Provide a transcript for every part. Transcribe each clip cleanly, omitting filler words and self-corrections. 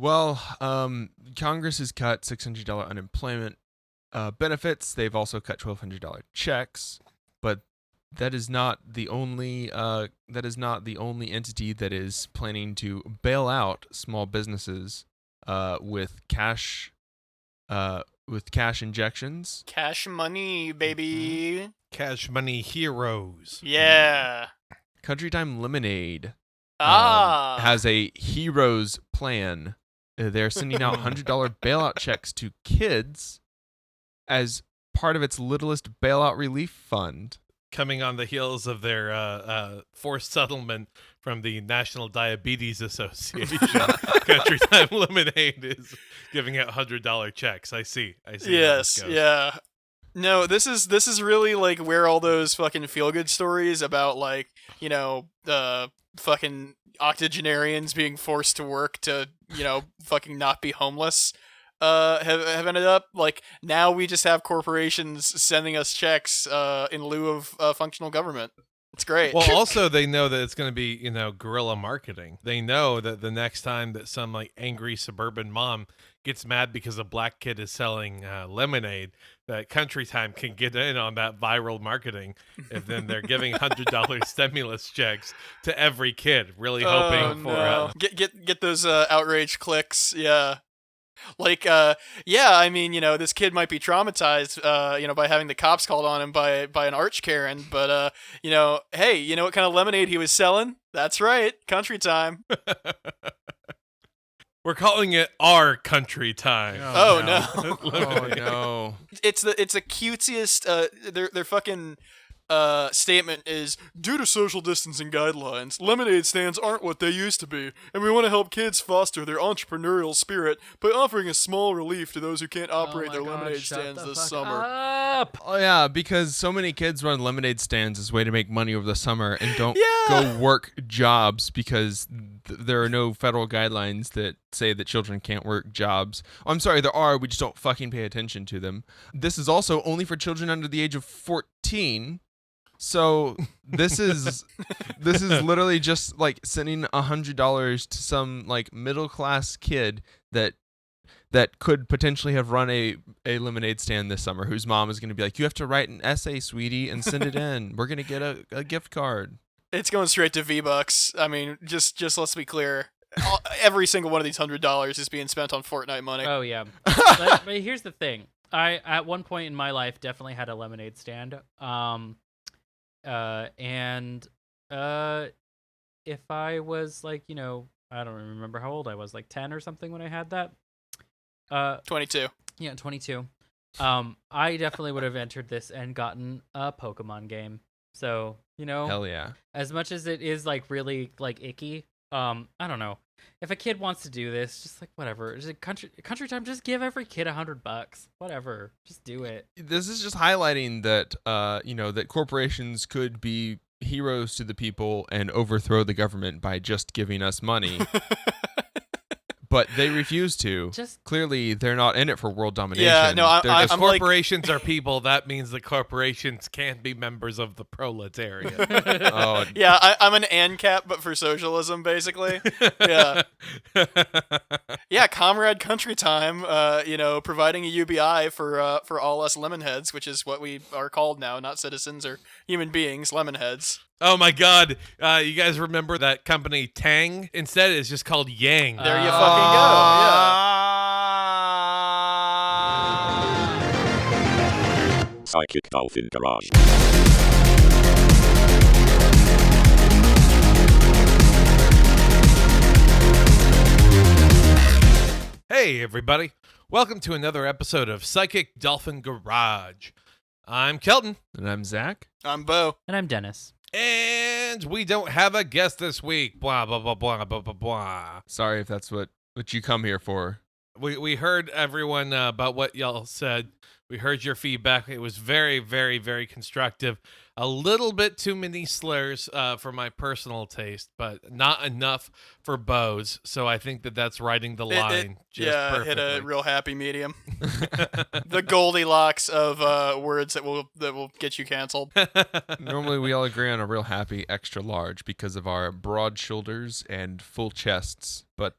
Well, Congress has cut $600 unemployment benefits. They've also cut $1,200 checks, but that is not the only entity that is planning to bail out small businesses with cash injections. Cash money, baby. Cash money heroes. Yeah. Country Time Lemonade Ah. has a heroes plan. They're sending out $100 bailout checks to kids as part of its littlest bailout relief fund. Coming on the heels of their forced settlement from the National Diabetes Association, Country Time Lemonade is giving out $100 checks. I see. How this Yes, goes. yeah. No, this is really like where all those fucking feel-good stories about like, fucking octogenarians being forced to work to, fucking not be homeless have ended up. Like, now we just have corporations sending us checks in lieu of functional government. It's great. Well, also they know that it's going to be, guerrilla marketing. They know that the next time that some like angry suburban mom gets mad because a black kid is selling lemonade, that Country Time can get in on that viral marketing. And then they're giving $100 stimulus checks to every kid, really hoping for get those outrage clicks. Yeah. Like, this kid might be traumatized, by having the cops called on him by an arch Karen, but, hey, you know what kind of lemonade he was selling? That's right, Country Time. We're calling it our Country Time. Oh no. Oh no. It's the cutesiest, their fucking statement is, due to social distancing guidelines, lemonade stands aren't what they used to be, and we want to help kids foster their entrepreneurial spirit by offering a small relief to those who can't operate their lemonade stands this summer. Oh yeah, because so many kids run lemonade stands as a way to make money over the summer and don't go work jobs because there are no federal guidelines that say that children can't work jobs. I'm sorry, there are, we just don't fucking pay attention to them. This is also only for children under the age of 14. So this is literally just like sending $100 to some like middle class kid that could potentially have run a lemonade stand this summer, whose mom is going to be like, you have to write an essay, sweetie, and send it in. We're going to get a gift card. It's going straight to V-Bucks. I mean, just let's be clear. Every single one of these $100 is being spent on Fortnite money. Oh yeah. But here's the thing. I at one point in my life definitely had a lemonade stand. If I was like, I don't remember how old I was, like 10 or something when I had that. 22. Yeah, 22. I definitely would have entered this and gotten a Pokemon game. So, Hell yeah. As much as it is like really like icky, I don't know. If a kid wants to do this, just like whatever. Just country Time, just give every kid $100. Whatever. Just do it. This is just highlighting that that corporations could be heroes to the people and overthrow the government by just giving us money. But they refuse to. Clearly, they're not in it for world domination. Yeah, no, I'm corporations are people. That means the corporations can't be members of the proletariat. Oh. Yeah, I'm an ANCAP, but for socialism, basically. Yeah. Yeah, Comrade Country Time, providing a UBI for all us lemonheads, which is what we are called now, not citizens or human beings, lemonheads. Oh my God! You guys remember that company Tang? Instead, it's just called Yang. There you fucking go. Yeah. Psychic Dolphin Garage. Hey everybody! Welcome to another episode of Psychic Dolphin Garage. I'm Kelton. And I'm Zach. I'm Bo. And I'm Dennis. And we don't have a guest this week. Blah, blah, blah, blah, blah, blah, blah. Sorry if that's what you come here for. We heard everyone about what y'all said. We heard your feedback. It was very, very, very constructive. A little bit too many slurs for my personal taste, but not enough for Bo's. So I think that's riding the line perfectly. Hit a real happy medium. The Goldilocks of words that will get you canceled. Normally we all agree on a real happy extra large because of our broad shoulders and full chests, but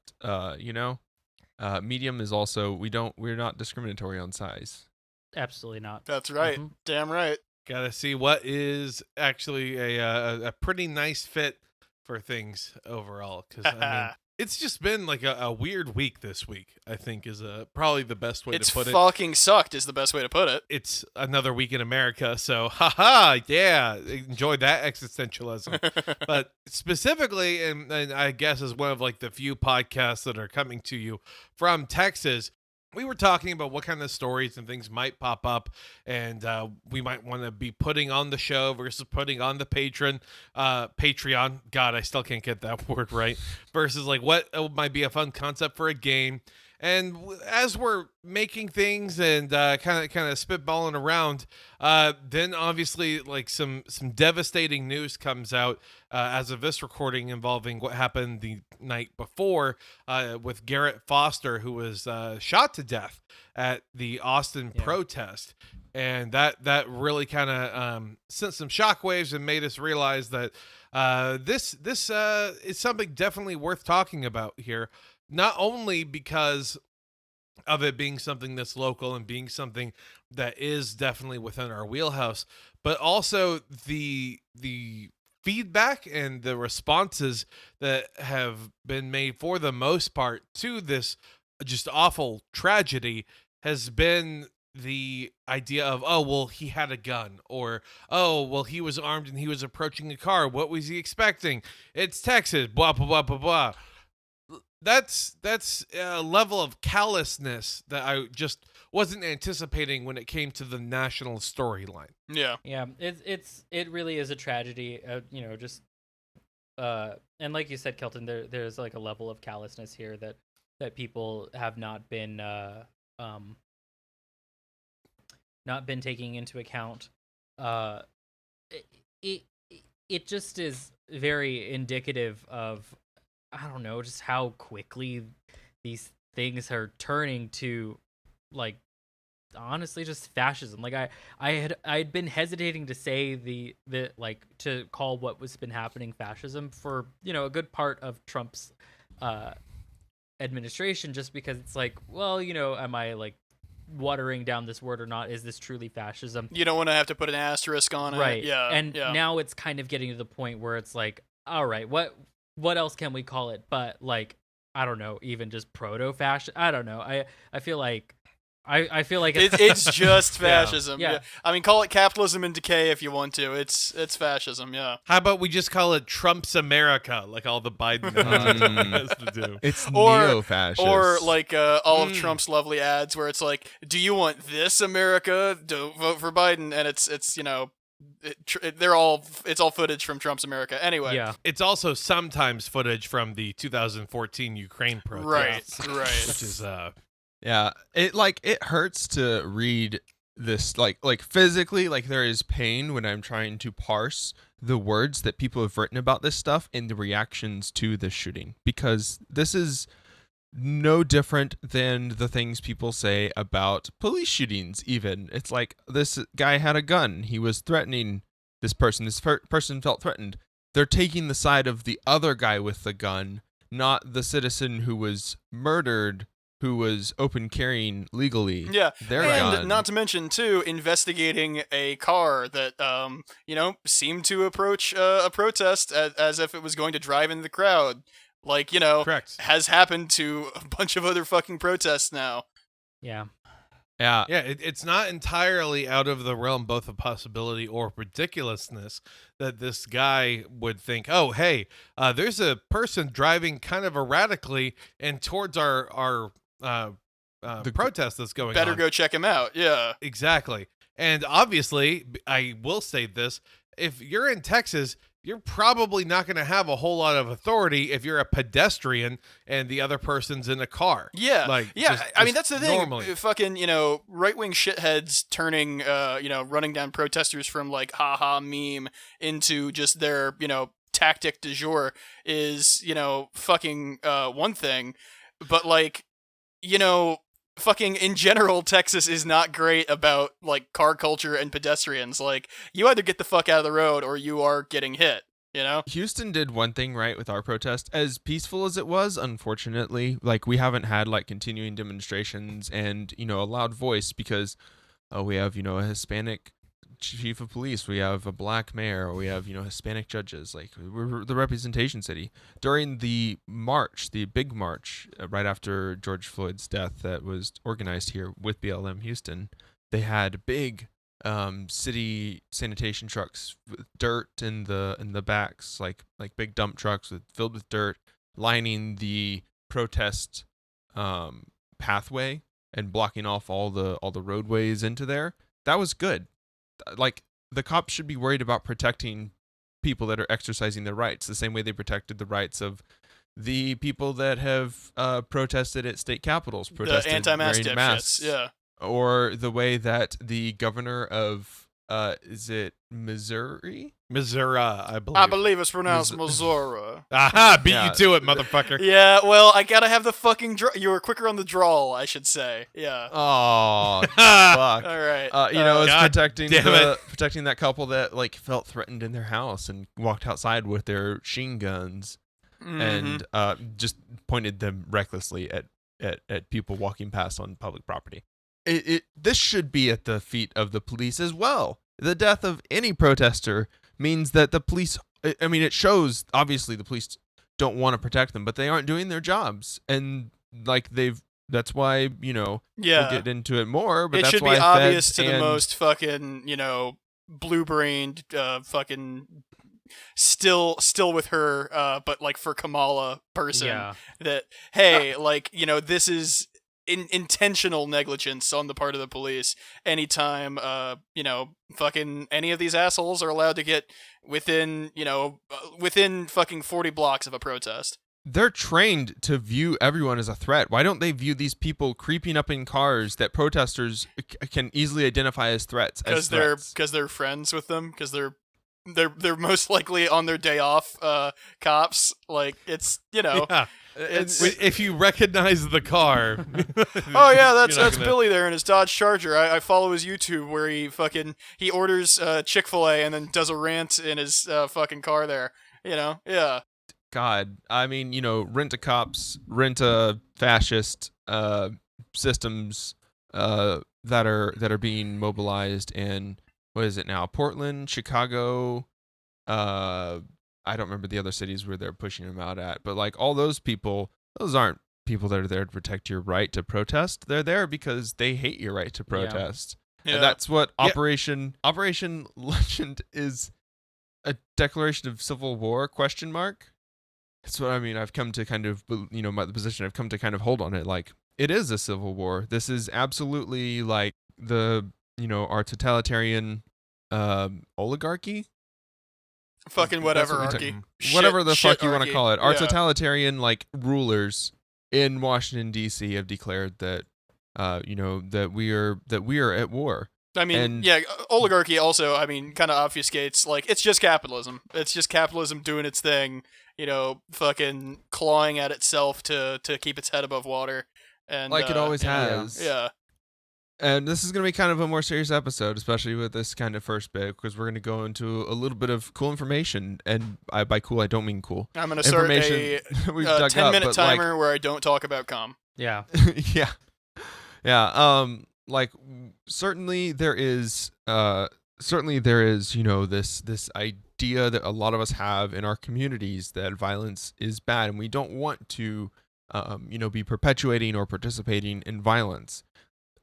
Medium is also we're not discriminatory on size. Absolutely not. That's right. Mhm. Damn right. Gotta see what is actually a pretty nice fit for things overall. Because I mean, it's just been like a weird week this week. I think is probably the best way It's to put it. fucking sucked is the best way to put it. It's another week in America, so haha, yeah, enjoy that existentialism. But specifically, and I guess as one of like the few podcasts that are coming to you from Texas, we were talking about what kind of stories and things might pop up, and we might want to be putting on the show versus putting on the Patreon. God, I still can't get that word right. Versus like what might be a fun concept for a game. And as we're making things and kind of spitballing around, then obviously like some devastating news comes out as of this recording involving what happened the night before with Garrett Foster, who was shot to death at the Austin protest. And that really kind of sent some shockwaves and made us realize that this is something definitely worth talking about here. Not only because of it being something that's local and being something that is definitely within our wheelhouse, but also the feedback and the responses that have been made for the most part to this just awful tragedy has been the idea of, oh, well, he had a gun, or, oh, well, he was armed and he was approaching a car. What was he expecting? It's Texas, blah, blah, blah, blah, blah. That's a level of callousness that I just wasn't anticipating when it came to the national storyline. Yeah. Yeah, it really is a tragedy. Just and like you said, Kelton, there's like a level of callousness here that people have not been taking into account. It just is very indicative of, I don't know, just how quickly these things are turning to, like, honestly, just fascism. Like I had been hesitating to say the like to call what was been happening fascism for a good part of Trump's administration, just because it's like, well, am I like watering down this word or not? Is this truly fascism? You don't want to have to put an asterisk on it. Right. Yeah. And yeah. now it's kind of getting to the point where it's like, all right, what else can we call it? But like, I don't know, even just proto-fascist. I don't know. I feel like it's just fascism. Yeah. Yeah. I mean, call it capitalism in decay if you want to. It's fascism. Yeah. How about we just call it Trump's America, like all the Biden has to do? It's Or- neo-fascist. Or like all of Trump's lovely ads where it's like, do you want this America? Don't vote for Biden. And it's it's all footage from Trump's America. Anyway. yeah. It's also sometimes footage from the 2014 Ukraine protests, Right. Right. which is Yeah, it hurts to read this like physically, like there is pain when I'm trying to parse the words that people have written about this stuff and the reactions to this shooting, because this is no different than the things people say about police shootings. Even it's like, this guy had a gun, he was threatening this person, person felt threatened. They're taking the side of the other guy with the gun, not the citizen who was murdered, who was open carrying legally. Yeah, their and gun. not to mention too, investigating a car that seemed to approach a protest as if it was going to drive into the crowd, like correct. has happened to a bunch of other fucking protests now. Yeah. Yeah, Yeah, it's not entirely out of the realm, both of possibility or ridiculousness, that this guy would think, oh, hey, there's a person driving kind of erratically and towards our protest that's going on. Better go check him out. Yeah. Exactly. And obviously, I will say this, if you're in Texas, you're probably not going to have a whole lot of authority if you're a pedestrian and the other person's in a car. Yeah, Like, yeah. just- I mean, just that's the thing. normally. Fucking, right-wing shitheads turning, running down protesters from like haha meme into just their, tactic du jour is, fucking one thing, but like, fucking in general, Texas is not great about like car culture and pedestrians. Like, you either get the fuck out of the road or you are getting hit. You know? Houston did one thing right with our protest. As peaceful as it was, unfortunately, like we haven't had like continuing demonstrations and, you know, a loud voice because we have, you know, a Hispanic chief of police, we have a black mayor, we have, you know, Hispanic judges. Like we're the representation city. During the march, the big march right after George Floyd's death that was organized here with BLM Houston, they had big city sanitation trucks with dirt in the backs, like big dump trucks filled with dirt, lining the protest pathway and blocking off all the roadways into there. That was good. Like the cops should be worried about protecting people that are exercising their rights the same way they protected the rights of the people that have protested at state capitals, protested The anti-mask wearing dipshits. masks. Yeah. Or the way that the governor of is it Missouri? Missouri, I believe. I believe it's pronounced Missouri. Aha! Beat Yeah. you to it, motherfucker. Yeah, well, I gotta have the fucking you were quicker on the drawl, I should say. Yeah. Oh, fuck. All right. You know, it's God protecting damn it. protecting that couple that like felt threatened in their house and walked outside with their machine guns and just pointed them recklessly at people walking past on public property. This should be at the feet of the police as well. The death of any protester means that the police, I mean, it shows obviously the police don't want to protect them, but they aren't doing their jobs. And like that's why, you know, yeah. we'll get into it more, but It that's should why be obvious feds to the and- most fucking, you know, blue-brained, fucking still with her, but like for Kamala person Yeah. that, hey, like, you know, this is intentional negligence on the part of the police. Anytime, you know, fucking any of these assholes are allowed to get within, you know, within fucking 40 blocks of a protest. They're trained to view everyone as a threat. Why don't they view these people creeping up in cars that protesters can easily identify as threats? Because they're friends with them. Because they're most likely on their day off. Cops, like, it's, you know. Yeah. It's If you recognize the car. oh yeah, that's you're not gonna- Billy there in his Dodge Charger. I follow his YouTube where he orders Chick-fil-A and then does a rant in his fucking car there. You know, yeah. God, I mean, you know, rent a cops, rent a fascist systems that are being mobilized in, what is it now? Portland, Chicago, I don't remember the other cities where they're pushing them out at, but like all those people, those aren't people that are there to protect your right to protest. They're there because they hate your right to protest. Yeah. And that's what Yeah. Operation Legend is, a declaration of civil war ? That's what I mean. I've come to kind of, you know, the position I've come to kind of hold on it. Like, it is a civil war. This is absolutely like our totalitarian oligarchy. Fucking That's whatever, what we Arky. whatever the fuck you want Arky. to call it. Our Yeah. totalitarian like rulers in Washington D.C. have declared that, that we are at war. I mean, And- yeah, oligarchy also, I mean, kind of obfuscates, like, it's just capitalism. It's just capitalism doing its thing, you know, fucking clawing at itself to keep its head above water. And Like it always you know, has. Yeah. And this is going to be kind of a more serious episode, especially with this kind of first bit, because we're going to go into a little bit of cool information. And by cool, I don't mean cool. I'm going to start a Information we've dug up, 10-minute but, like, timer where I don't talk about com. Yeah. yeah. Like certainly there is, you know, this idea that a lot of us have in our communities that violence is bad, and we don't want to, be perpetuating or participating in violence.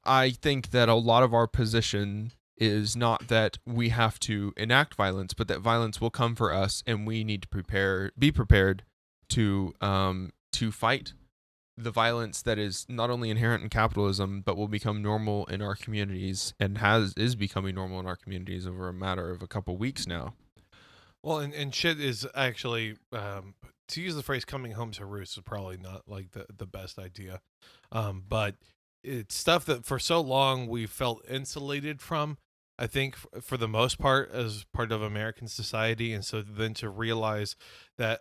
I think that a lot of our position is not that we have to enact violence, but that violence will come for us, and we need to be prepared to fight the violence that is not only inherent in capitalism, but will become normal in our communities and is becoming normal in our communities over a matter of a couple weeks now. Well, and shit is actually, to use the phrase "coming home to roost" is probably not like the best idea, but it's stuff that for so long we felt insulated from. I think for the most part, as part of American society, and so then to realize that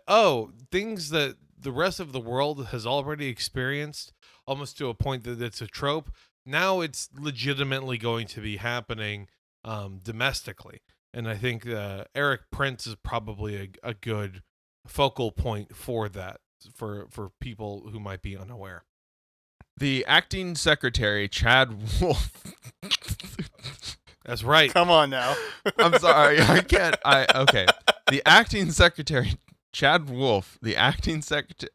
things that the rest of the world has already experienced, almost to a point that it's a trope. Now it's legitimately going to be happening domestically. And I think Eric Prince is probably a good focal point for that, for people who might be unaware. The acting secretary, Chad Wolf. That's right. Come on now. I'm sorry. I can't. Okay. The acting secretary, Chad Wolf. The acting secretary.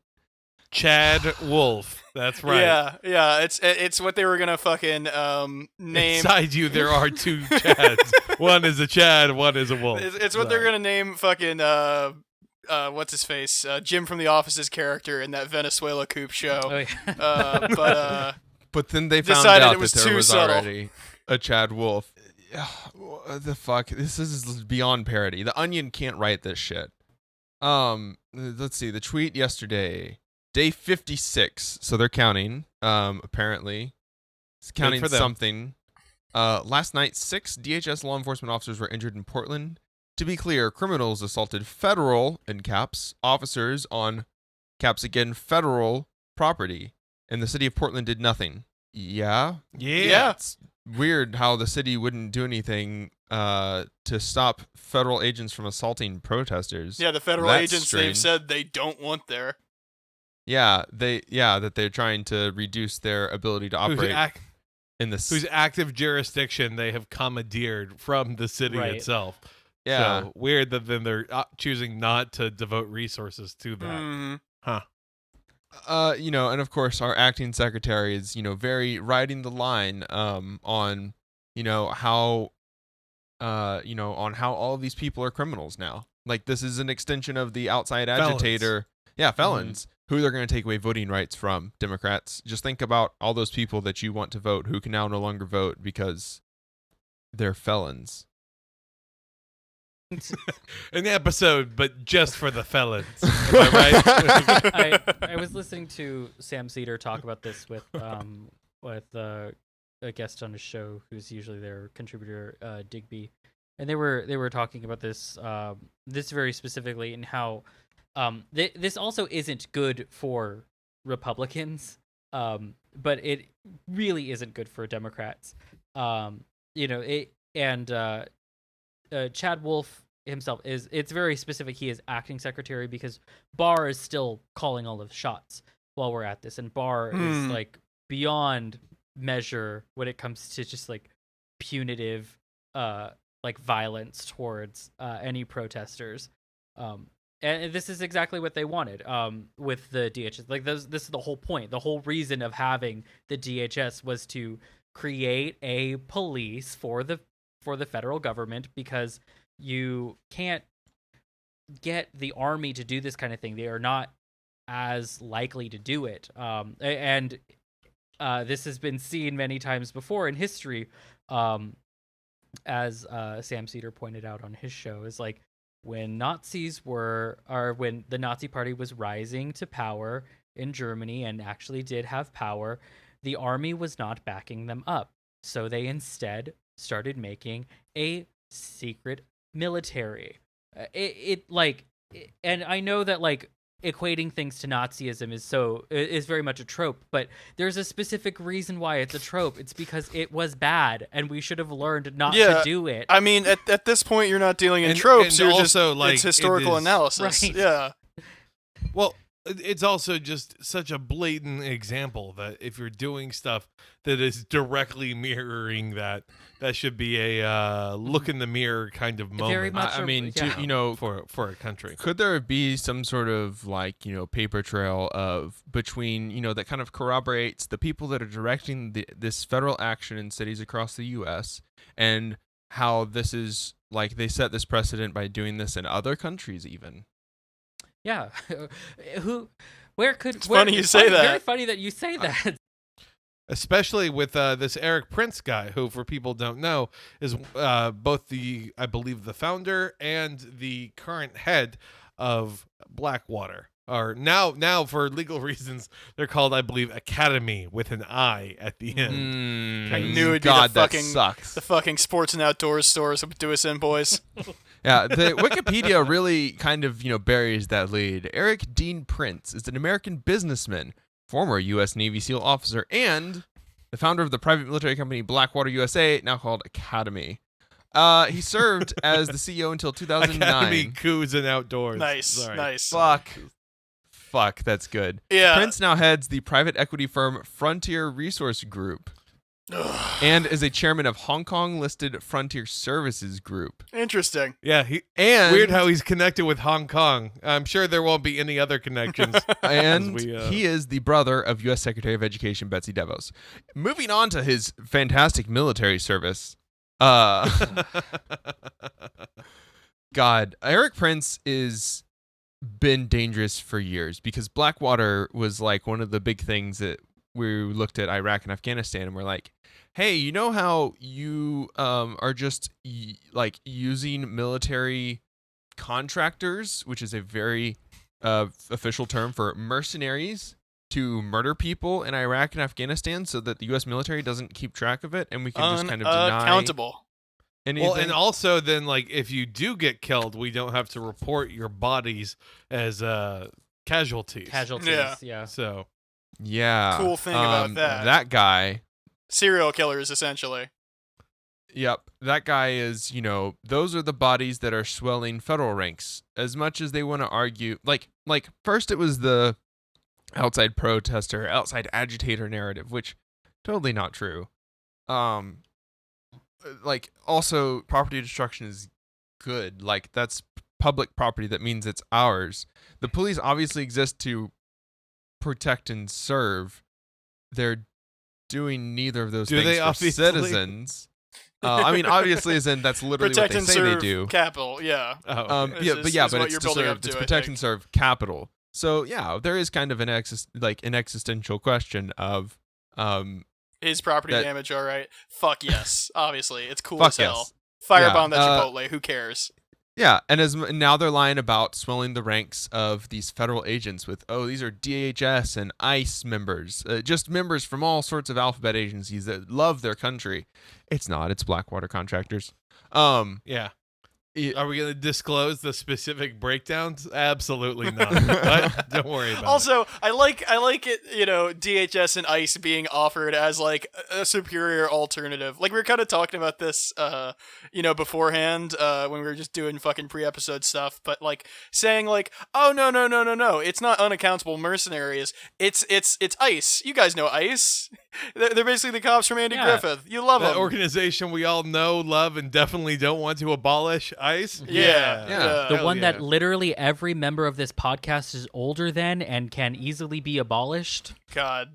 Chad Wolf. That's right. Yeah. It's what they were gonna fucking name. Inside you, there are two Chads. One is a Chad. One is a wolf. It's what they're gonna name fucking what's his face? Jim from The Office's character in that Venezuela Coop show. Oh, yeah. But then they found decided out it was that there too was subtle. already a Chad Wolf. What the fuck? This is beyond parody. The Onion can't write this shit. Let's see. The tweet yesterday, day 56. So they're counting. Apparently, it's counting for them. something. Last night, 6 DHS law enforcement officers were injured in Portland. To be clear, criminals assaulted federal, in caps, officers on, caps again, federal property, and the city of Portland did nothing. Yeah. It's weird how the city wouldn't do anything to stop federal agents from assaulting protesters. Yeah, the federal That's agents strange. they've said they don't want there. That they're trying to reduce their ability to operate in this. Whose active jurisdiction they have commandeered from the city Right. itself. Yeah. So weird that then they're choosing not to devote resources to that. Mhm. Huh. And of course our acting secretary is, very riding the line on, how on how all of these people are criminals now. Like, this is an extension of the outside agitator. Yeah, felons, who they're going to take away voting rights from, Democrats. Just think about all those people that you want to vote who can now no longer vote because they're felons. An episode, but just for the felons. Am I right? I was listening to Sam Cedar talk about this with a guest on his show who's usually their contributor, Digby, and they were talking about this this very specifically and how this also isn't good for Republicans, but it really isn't good for Democrats. Chad Wolf himself it's very specific. He is acting secretary because Barr is still calling all of the shots while we're at this, and Barr is like beyond measure when it comes to just like punitive like violence towards any protesters. And this is exactly what they wanted with the DHS. Like this is the whole point. The whole reason of having the DHS was to create a police for the federal government, because you can't get the army to do this kind of thing. They are not as likely to do it. And this has been seen many times before in history. As Sam Cedar pointed out on his show, is like when when the Nazi Party was rising to power in Germany and actually did have power, the army was not backing them up. So they instead started making a secret military. And I know that like equating things to Nazism is very much a trope, but there's a specific reason why it's a trope. It's because it was bad, and we should have learned not to do it. I mean, at this point, you're not dealing in tropes. and You're also, just like, it's historical it is- analysis. Right. Yeah. Well, it's also just such a blatant example that if you're doing stuff that is directly mirroring that should be a look in the mirror kind of moment. Very much. I mean, yeah. for a country. could there be some sort of like, paper trail of between, that kind of corroborates the people that are directing this federal action in cities across the U.S. and how this is like they set this precedent by doing this in other countries even? Yeah. Where could? It's funny you say that. Very funny that you say that. Especially with this Eric Prince guy, who, for people don't know, is both I believe, the founder and the current head of Blackwater. Or now for legal reasons, they're called, I believe, Academy with an I at the end. I knew it'd be God, the fucking that sucks. the fucking sports and outdoors stores would do us in, boys. Yeah, the Wikipedia really kind of, buries that lead. Eric Dean Prince is an American businessman, former U.S. Navy SEAL officer, and the founder of the private military company Blackwater USA, now called Academy. He served as the CEO until 2009. Academy coups and outdoors. Nice, Sorry. nice. Fuck, that's good. Yeah. Prince now heads the private equity firm Frontier Resource Group and is a chairman of Hong Kong-listed Frontier Services Group. Interesting. Yeah, weird how he's connected with Hong Kong. I'm sure there won't be any other connections. And he is the brother of U.S. Secretary of Education Betsy DeVos. Moving on to his fantastic military service. God, Eric Prince is been dangerous for years because Blackwater was like one of the big things that we looked at Iraq and Afghanistan and we're like, hey, you know how you are just like using military contractors, which is a very official term for mercenaries, to murder people in Iraq and Afghanistan so that the U.S. military doesn't keep track of it and we can just kind of deny accountable. anything. Well, and also then, like, if you do get killed, we don't have to report your bodies as casualties. Yeah. So, yeah. Cool thing about that. That guy. Serial killers, essentially. Yep. That guy is, those are the bodies that are swelling federal ranks. As much as they want to argue, like first it was the outside protester, outside agitator narrative, which totally not true. Like also property destruction is good. Like that's public property. That means it's ours. The police obviously exist to protect and serve. They're doing neither of those things they for obviously? Citizens. I mean, obviously, as in that's literally Protect what they and say serve they do. capital, yeah. Yeah, but is it's what to you're building serve. up to, It's I protect think. and serve capital. So yeah, there is kind of an existential question of Is property that- damage all right? Fuck yes. Obviously, it's cool fuck as hell. yes. Firebomb that Yeah, Chipotle. Who cares? Yeah, and now they're lying about swelling the ranks of these federal agents with, these are DHS and ICE members, just members from all sorts of alphabet agencies that love their country. It's not. It's Blackwater contractors. yeah. Are we going to disclose the specific breakdowns? Absolutely not. But don't worry about it. Also, I like it, DHS and ICE being offered as like a superior alternative. Like we were kind of talking about this beforehand when we were just doing fucking pre-episode stuff, but like saying like, "Oh no. It's not unaccountable mercenaries. It's ICE. You guys know ICE. They're basically the cops from Andy Griffith. You love that them. organization we all know, love, and definitely don't want to abolish ICE. Yeah. The one that literally every member of this podcast is older than and can easily be abolished. God.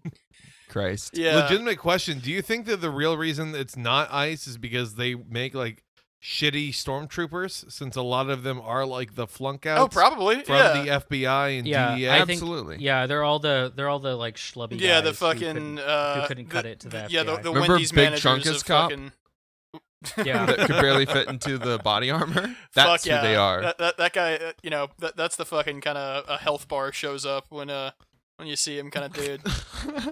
Christ. Yeah. Legitimate question. Do you think that the real reason it's not ICE is because they make like shitty stormtroopers, since a lot of them are like the flunk outs? Oh, probably. From yeah. the FBI and Yeah, DEA? I think, Absolutely. Yeah, they're all the like schlubby Yeah, guys the fucking who couldn't cut it to the yeah, FBI. the Remember Wendy's Big managers Chunkus of cop? fucking Yeah. That could barely fit into the body armor. That's Fuck yeah. who they are. That guy, that's the fucking kind of a health bar shows up when you see him kind of dude.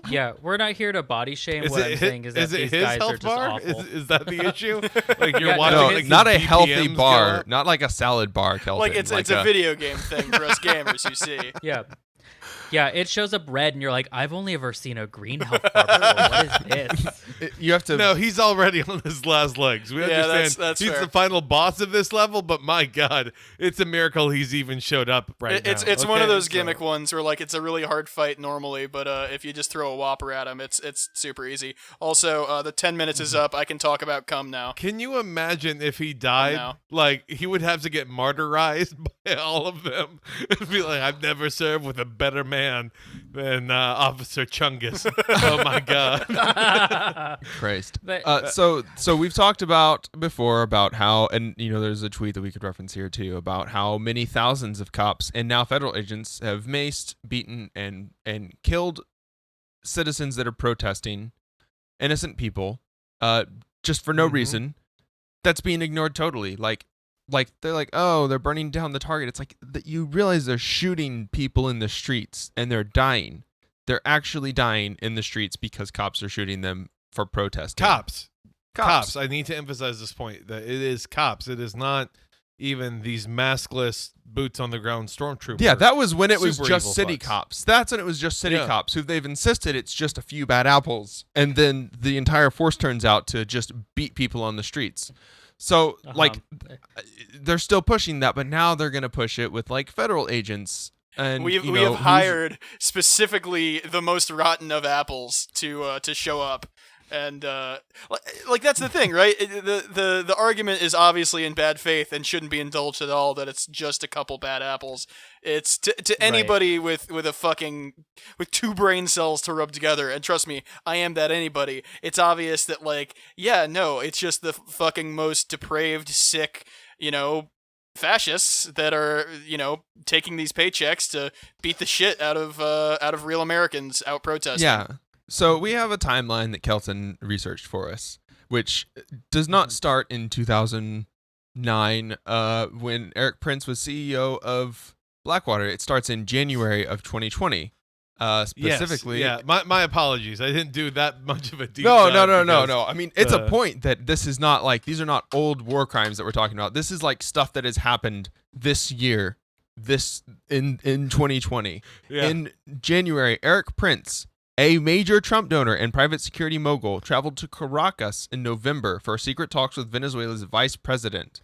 Yeah, we're not here to body shame. Is What it I'm saying is that is it these his guys are health just bar? awful. Is that the issue? Like you're Yeah, watching No, like, not a his healthy BPMs go bar. up? Not like a salad bar, Kelvin. Like it's a video game thing for us gamers, you see. Yeah. Yeah, it shows up red, and you're like, I've only ever seen a green health bar before. What is this? You have to. No, he's already on his last legs. We Yeah, understand that's he's fair. the final boss of this level, but my God, it's a miracle he's even showed up right now. It's one of Okay? those So- gimmick ones where like it's a really hard fight normally, but if you just throw a whopper at him, it's super easy. Also, the 10 minutes is up. I can talk about cum now. Can you imagine if he died? no. Like he would have to get martyrized by all of them. It'd be like, I've never served with a better man than Officer Chungus. Oh my God. Christ. But- So we've talked about before about how, and there's a tweet that we could reference here too about how many thousands of cops and now federal agents have maced, beaten, and killed citizens that are protesting, innocent people, just for no reason. That's being ignored totally. Like they're like, oh, they're burning down the target. It's like you realize they're shooting people in the streets and they're dying. They're actually dying in the streets because cops are shooting them for protesting. Cops. I need to emphasize this point that it is cops. It is not even these maskless boots on the ground stormtroopers. Yeah, that was when it was Super just evil city fucks. cops. That's when it was just city Yeah. cops who they've insisted it's just a few bad apples. And then the entire force turns out to just beat people on the streets. So Uh-huh. they're still pushing that, but now they're gonna push it with like federal agents. And We have hired specifically the most rotten of apples to show up, and like that's the thing, right? The argument is obviously in bad faith and shouldn't be indulged at all. That it's just a couple bad apples. It's to anybody with a fucking with two brain cells to rub together, and trust me, I am that anybody. It's obvious that like it's just the fucking most depraved, sick, fascists that are taking these paychecks to beat the shit out of real Americans out protesting. Yeah. So we have a timeline that Kelton researched for us, which does not start in 2009 when Eric Prince was CEO of Blackwater. It starts in January of 2020. Specifically, Yes, my apologies. I didn't do that much of a deep No. dive because, I mean, it's a point that this is not like these are not old war crimes that we're talking about. This is like stuff that has happened this year, in 2020. Yeah. In January, Eric Prince, a major Trump donor and private security mogul, traveled to Caracas in November for secret talks with Venezuela's vice president.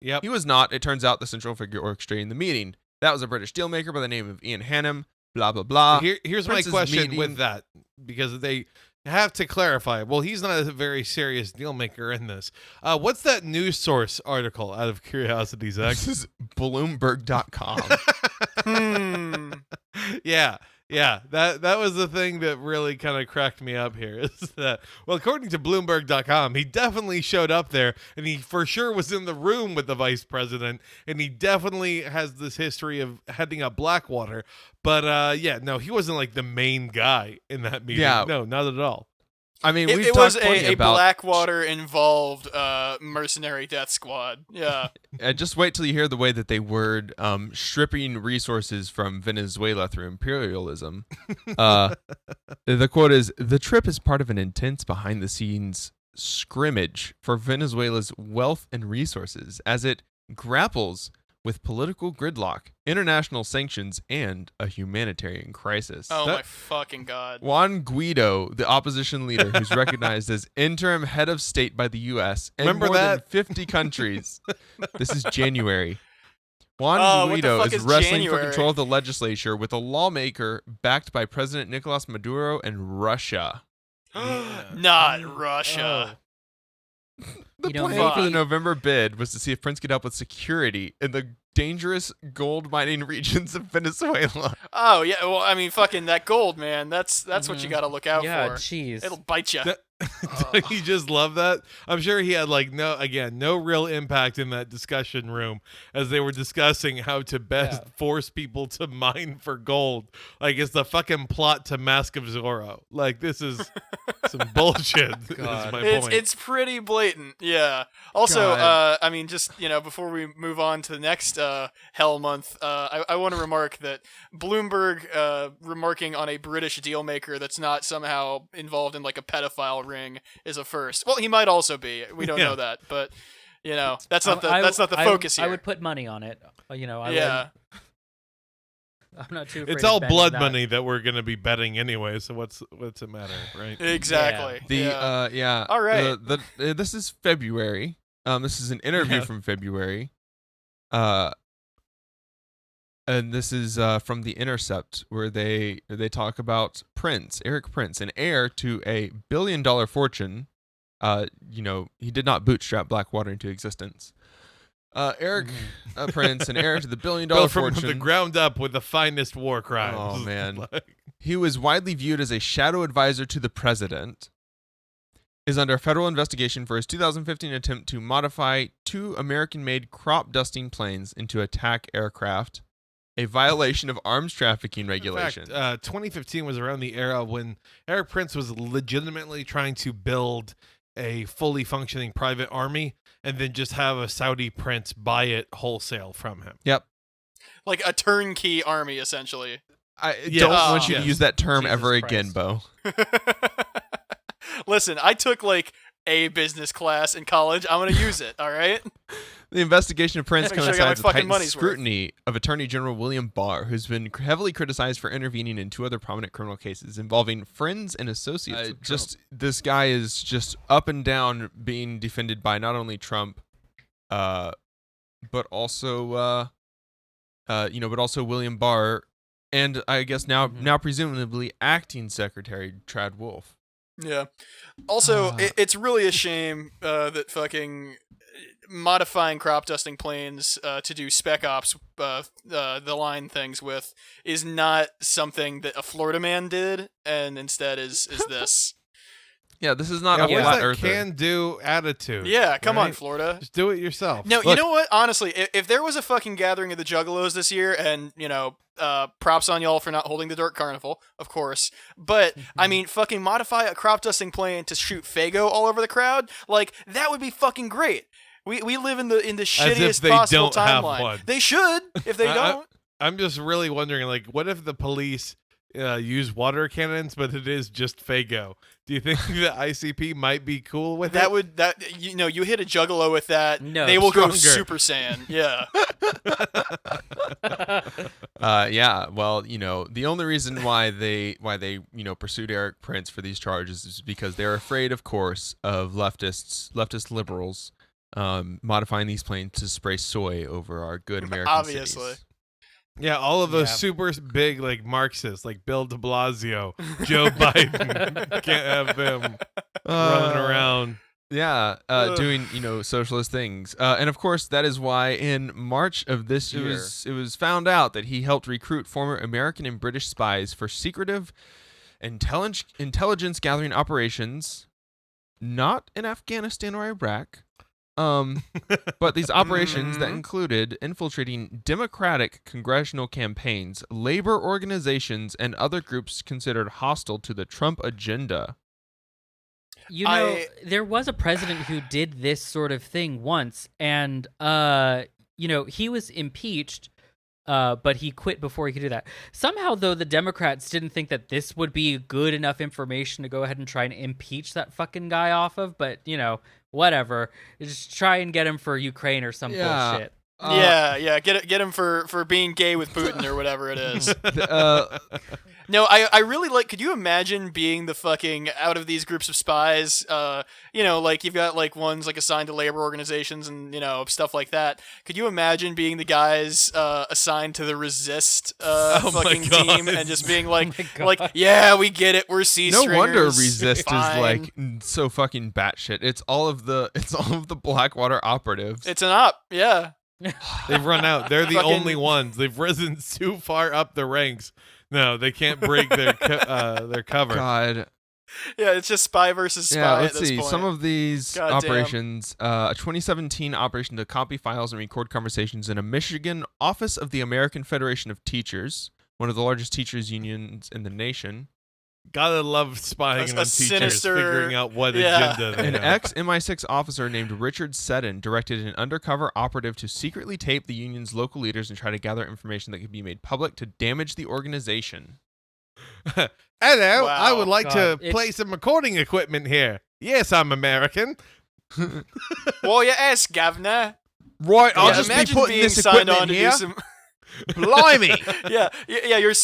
Yep. He was not, it turns out, the central figure orchestrating the meeting. That was a British dealmaker by the name of Ian Hannum. Blah, blah, blah. Here's my Prince's question meeting- with that, because they have to clarify. Well, he's not a very serious deal maker in this. What's that news source article, out of curiosity, Zach? This is Bloomberg.com. Yeah, that was the thing that really kind of cracked me up here. Is that, well, according to Bloomberg.com, he definitely showed up there, and he for sure was in the room with the vice president, and he definitely has this history of heading up Blackwater. But no, he wasn't like the main guy in that meeting. Yeah. No, not at all. I mean, we've It talked was plenty a about. Blackwater involved mercenary death squad. Yeah. Just wait till you hear the way that they word stripping resources from Venezuela through imperialism. The quote is, "The trip is part of an intense behind-the-scenes scrimmage for Venezuela's wealth and resources as it grapples with political gridlock, international sanctions, and a humanitarian crisis." Oh my fucking god. Juan Guaido, the opposition leader who's recognized as interim head of state by the U.S. and Remember more that? than 50 countries. This is January. Juan What the Guaido fuck is is wrestling for January? control of the legislature with a lawmaker backed by President Nicolas Maduro and Russia. Not Russia. The You know, plan for the maybe- November bid was to see if Prince could help with security in the dangerous gold mining regions of Venezuela. Oh yeah, well I mean fucking that gold, man. That's what you got to look out Yeah, for. jeez. It'll bite you. Don't you just love that? I'm sure he had like no real impact in that discussion room as they were discussing how to best force people to mine for gold. Like it's the fucking plot to Mask of Zorro. Like this is some bullshit. Is God. my It's point. it's pretty blatant. Yeah. Also, God. I mean, just before we move on to the next hell month, I want to remark that Bloomberg remarking on a British dealmaker that's not somehow involved in like a pedophile ring is a first. Well, he might also be. We don't Yeah. know that, but that's not the focus here. I would put money on it. I yeah. would, I'm not too. Afraid It's of all betting blood that. money that we're gonna be betting anyway. So what's it matter, right? Exactly. The All right. This is February. This is an interview Yeah. from February. And this is from The Intercept, where they talk about Eric Prince, an heir to a billion-dollar fortune. He did not bootstrap Blackwater into existence. Eric Prince, an heir to the billion-dollar Built from fortune. the ground up with the finest war crimes. Oh, man. Like- He was widely viewed as a shadow advisor to the president. Is under federal investigation for his 2015 attempt to modify 2 American-made crop dusting planes into attack aircraft, a violation of arms trafficking regulation. In fact, 2015 was around the era when Eric Prince was legitimately trying to build a fully functioning private army and then just have a Saudi prince buy it wholesale from him. Yep. Like a turnkey army, essentially. I Yes. don't want you to Yes. use that term Jesus ever Christ. again, Bo. Listen, I took like a business class in college. I'm gonna use it. All right. The investigation of Prince Make sure I got my coincides with fucking heightened money's worth. scrutiny of Attorney General William Barr, who's been heavily criticized for intervening in 2 other prominent criminal cases involving friends and associates. This guy is just up and down being defended by not only Trump but also but also William Barr, and I guess now presumably acting secretary Trad Wolf. Yeah. Also, it's really a shame that fucking modifying crop dusting planes to do spec ops, the line things with, is not something that a Florida man did, and instead is this. Yeah, this is not a where's flat that earther. can-do attitude? Yeah, come on, right? Florida. Just do it yourself. No, Look, you know what? Honestly, if there was a fucking gathering of the Juggalos this year, and, props on y'all for not holding the Dirt Carnival, of course, but, I mean, fucking modify a crop dusting plane to shoot Fago all over the crowd, like, that would be fucking great. We live in the shittiest they possible don't have timeline. one. They should, if they don't. I'm just really wondering, like, what if the police use water cannons, but it is just Fago? Do you think the ICP might be cool with it? You hit a Juggalo with that, No, they will go stronger. Super Saiyan. Yeah. Yeah, well, the only reason why they pursued Eric Prince for these charges is because they're afraid, of course, of leftist liberals modifying these planes to spray soy over our good American Obviously. cities. Yeah, all of those super big, like, Marxists, like Bill de Blasio, Joe Biden. Can't have them running around. Yeah, doing socialist things, and of course that is why in March of this year it was found out that he helped recruit former American and British spies for secretive intelligence gathering operations, not in Afghanistan or Iraq, but these operations that included infiltrating Democratic congressional campaigns, labor organizations, and other groups considered hostile to the Trump agenda. There was a president who did this sort of thing once, and he was impeached, but he quit before he could do that. Somehow, though, the Democrats didn't think that this would be good enough information to go ahead and try and impeach that fucking guy off of, but, whatever. Just try and get him for Ukraine or some bullshit. Get him for being gay with Putin or whatever it is. No, I really like. Could you imagine being the fucking out of these groups of spies? Like you've got like ones like assigned to labor organizations and stuff like that. Could you imagine being the guys assigned to the resist fucking team and just being like, yeah, we get it, we're C-stringers. No wonder resist Fine. is like so fucking batshit. It's all of the Blackwater operatives. It's an op, yeah. They've run out. They're the only ones. They've risen too far up the ranks. No, they can't break their cover. God. Yeah, it's just spy versus spy. Yeah, at let's this see. point. Some of these God operations, a 2017 operation to copy files and record conversations in a Michigan office of the American Federation of Teachers, one of the largest teachers unions in the nation. Gotta love spying on teachers, sinister, figuring out what agenda they An have. ex-MI6 officer named Richard Seddon directed an undercover operative to secretly tape the union's local leaders and try to gather information that could be made public to damage the organization. Hello, I would like God, to play some recording equipment here. Yes, I'm American. Well, yes, Governor. Right, I'll just be imagine putting being this signed equipment on to here. do some. Blimey! yeah. You're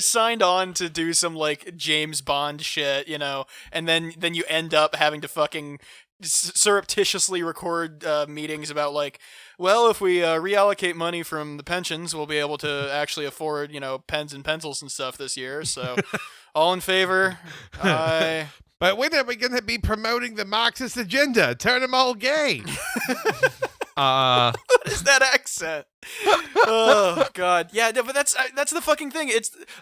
signed on to do some like James Bond shit, and then you end up having to fucking surreptitiously record meetings about like, well, if we reallocate money from the pensions, we'll be able to actually afford pens and pencils and stuff this year. So, all in favor? Aye. But when are we going to be promoting the Marxist agenda? Turn them all gay. What is that accent? Oh God, yeah, no, but that's the fucking thing.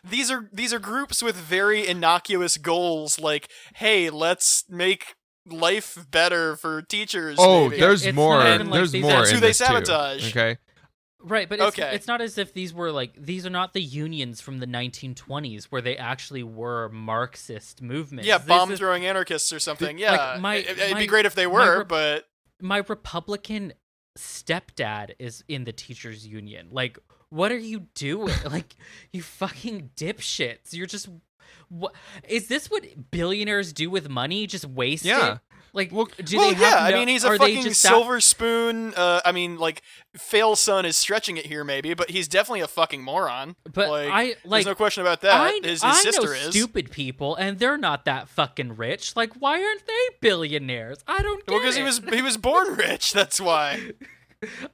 These are groups with very innocuous goals, like, hey, let's make life better for teachers. Oh, maybe. there's It's more. not even like There's these- more. That's in who they this too, sabotage. Okay. Right, but Okay. it's not as if these are not the unions from the 1920s where they actually were Marxist movements. Yeah, This bomb is- throwing anarchists or something. Yeah, Like, it'd be great if they were, but my Republican stepdad is in the teachers union. Like, what are you doing? Like, you fucking dipshits. You're just, what is this? What billionaires do with money? Just waste Yeah. it? Like, Well, do well, they have yeah, I no- mean, he's a are they fucking just silver spoon. I mean, like, fail son is stretching it here, maybe, but he's definitely a fucking moron. But there's no question about that. His I sister know is. stupid people, and they're not that fucking rich. Like, why aren't they billionaires? I don't get Well, because it. he was born rich. That's why.